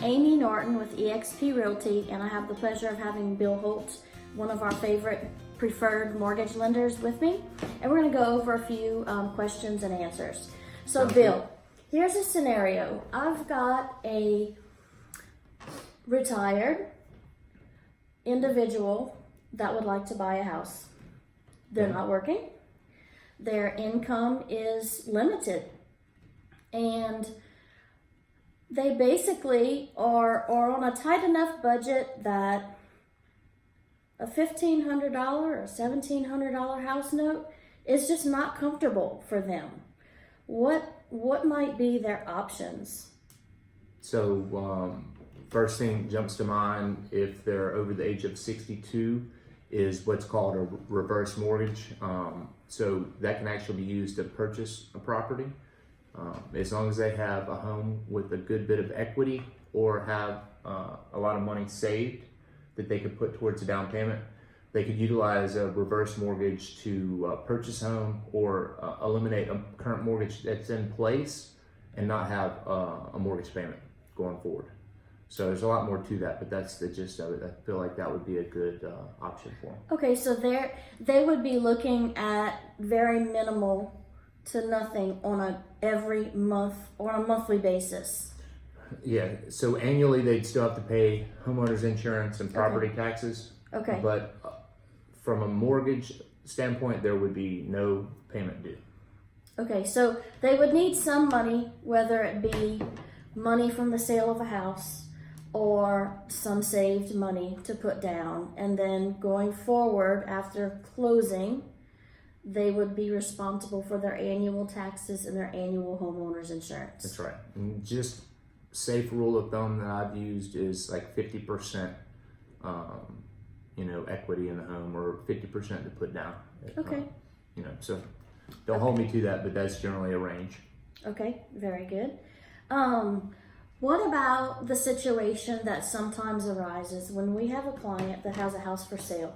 Aimee Norton with eXp Realty, and I have the pleasure of having Bill Holt, one of our favorite preferred mortgage lenders, with me. And we're going to go over a few questions and answers. So Bill, here's a scenario. I've got a retired individual that would like to buy a house. They're not working. Their income is limited. And they basically are on a tight enough budget that a $1,500 or $1,700 house note is just not comfortable for them. What might be their options? So first thing jumps to mind if they're over the age of 62 is what's called a reverse mortgage. So that can actually be used to purchase a property. As long as they have a home with a good bit of equity or have a lot of money saved that they could put towards a down payment, they could utilize a reverse mortgage to purchase a home or eliminate a current mortgage that's in place and not have a mortgage payment going forward. So there's a lot more to that, but that's the gist of it. I feel like that would be a good option for them. Okay, so they would be looking at very minimal to nothing on a every month or on a monthly basis. Yeah, so annually they'd still have to pay homeowners insurance and property taxes. Okay. But from a mortgage standpoint, there would be no payment due. Okay, so they would need some money, whether it be money from the sale of a house or some saved money to put down. And then going forward after closing, they would be responsible for their annual taxes and their annual homeowner's insurance. That's right. And just safe rule of thumb that I've used is like 50%, equity in the home, or 50% to put down. Okay. So don't hold me to that, but that's generally a range. Okay, very good. What about the situation that sometimes arises when we have a client that has a house for sale?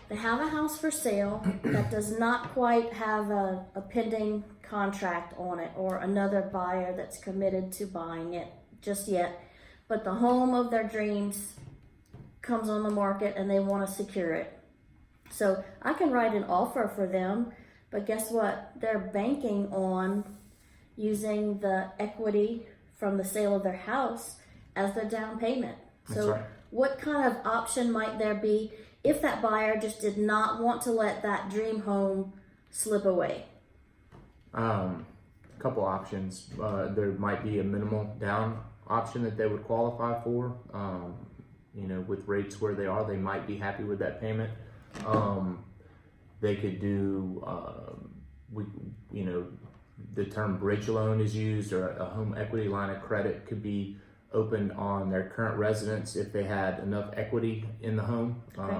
They have a house for sale that does not quite have a pending contract on it or another buyer that's committed to buying it just yet, but the home of their dreams comes on the market and they want to secure it. So I can write an offer for them, but guess what? They're banking on using the equity from the sale of their house as their down payment. So right. What kind of option might there be if that buyer just did not want to let that dream home slip away? Couple options. There might be a minimal down option that they would qualify for. With rates where they are, they might be happy with that payment. They could do, the term bridge loan is used, or a home equity line of credit could be opened on their current residence if they had enough equity in the home. Okay.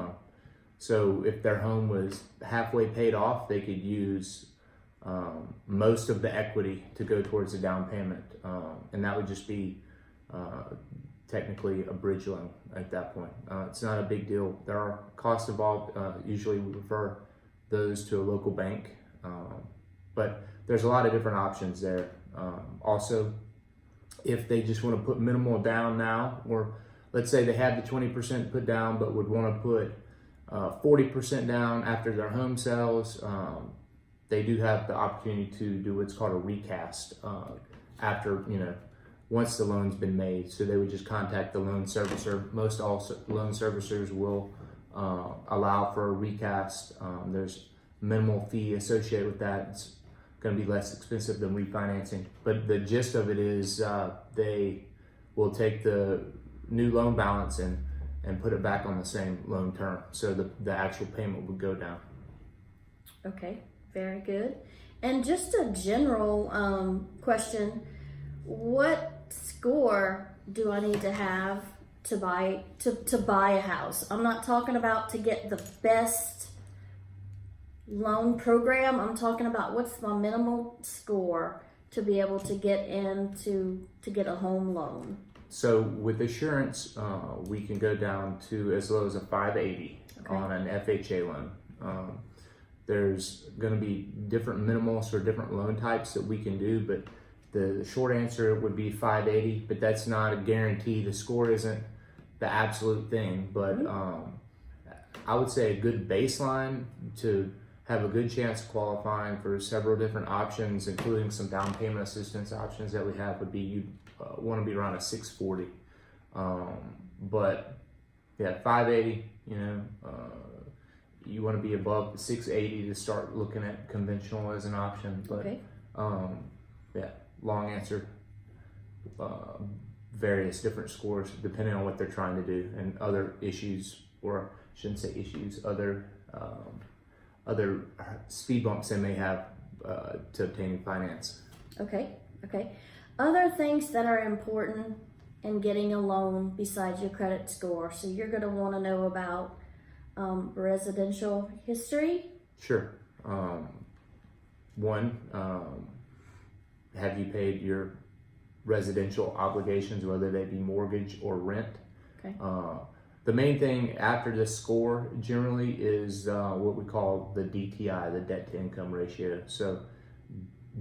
So if their home was halfway paid off, they could use most of the equity to go towards the down payment. And that would just be technically a bridge loan at that point. It's not a big deal. There are costs involved. Usually we refer those to a local bank. But there's a lot of different options there. Also, if they just want to put minimal down now, or let's say they had the 20% put down but would want to put 40% down after their home sells, they do have the opportunity to do what's called a recast after, once the loan's been made. So they would just contact the loan servicer. Most all loan servicers will allow for a recast. There's minimal fee associated with that. It's going to be less expensive than refinancing. But the gist of it is they will take the new loan balance and put it back on the same loan term. So the actual payment would go down. Okay, very good. And just a general question, what score do I need to have to buy a house? I'm not talking about to get the best loan program. I'm talking about what's my minimal score to be able to get to get a home loan. So with assurance, we can go down to as low as a 580 on an FHA loan. There's going to be different minimals or different loan types that we can do, but The short answer would be 580, but that's not a guarantee. The score isn't the absolute thing, but I would say a good baseline to have a good chance of qualifying for several different options, including some down payment assistance options that we have, would be you want to be around a 640. But yeah, 580, you want to be above the 680 to start looking at conventional as an option. But yeah, long answer, various different scores depending on what they're trying to do and other issues, or I shouldn't say issues, other speed bumps they may have to obtaining finance. Okay. Other things that are important in getting a loan besides your credit score. So you're going to want to know about residential history. Sure. One, have you paid your residential obligations, whether they be mortgage or rent? Okay. The main thing after the score generally is what we call the DTI, the debt to income ratio. So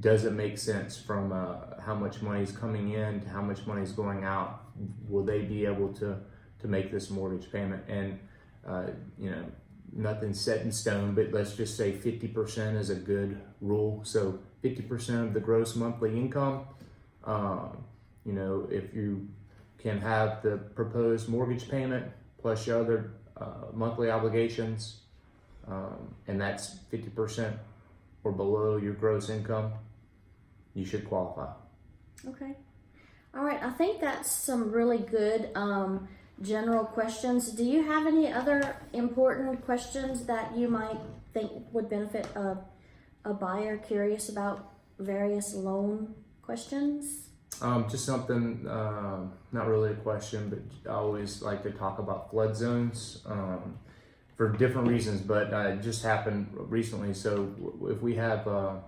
does it make sense from how much money is coming in to how much money is going out? Will they be able to make this mortgage payment? And nothing's set in stone, but let's just say 50% is a good rule. So 50% of the gross monthly income, if you can have the proposed mortgage payment plus your other monthly obligations, and that's 50% or below your gross income, you should qualify. Okay. All right. I think that's some really good general questions. Do you have any other important questions that you might think would benefit a buyer curious about various loan questions? Just something, not really a question, but I always like to talk about flood zones for different reasons, but it just happened recently. So if we have a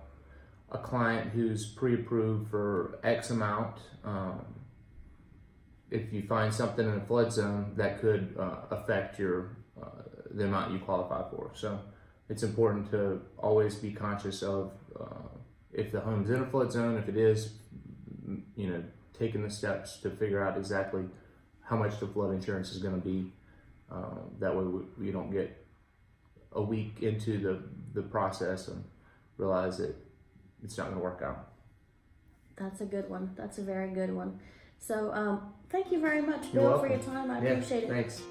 client who's pre-approved for X amount, if you find something in a flood zone, that could affect the amount you qualify for. So it's important to always be conscious of if the home's in a flood zone. If it is, taking the steps to figure out exactly how much the flood insurance is going to be. That way we don't get a week into the process and realize that it's not going to work out. That's a good one. That's a very good one. So thank you very much, You're Bill, welcome. for your time. I appreciate it. Thanks.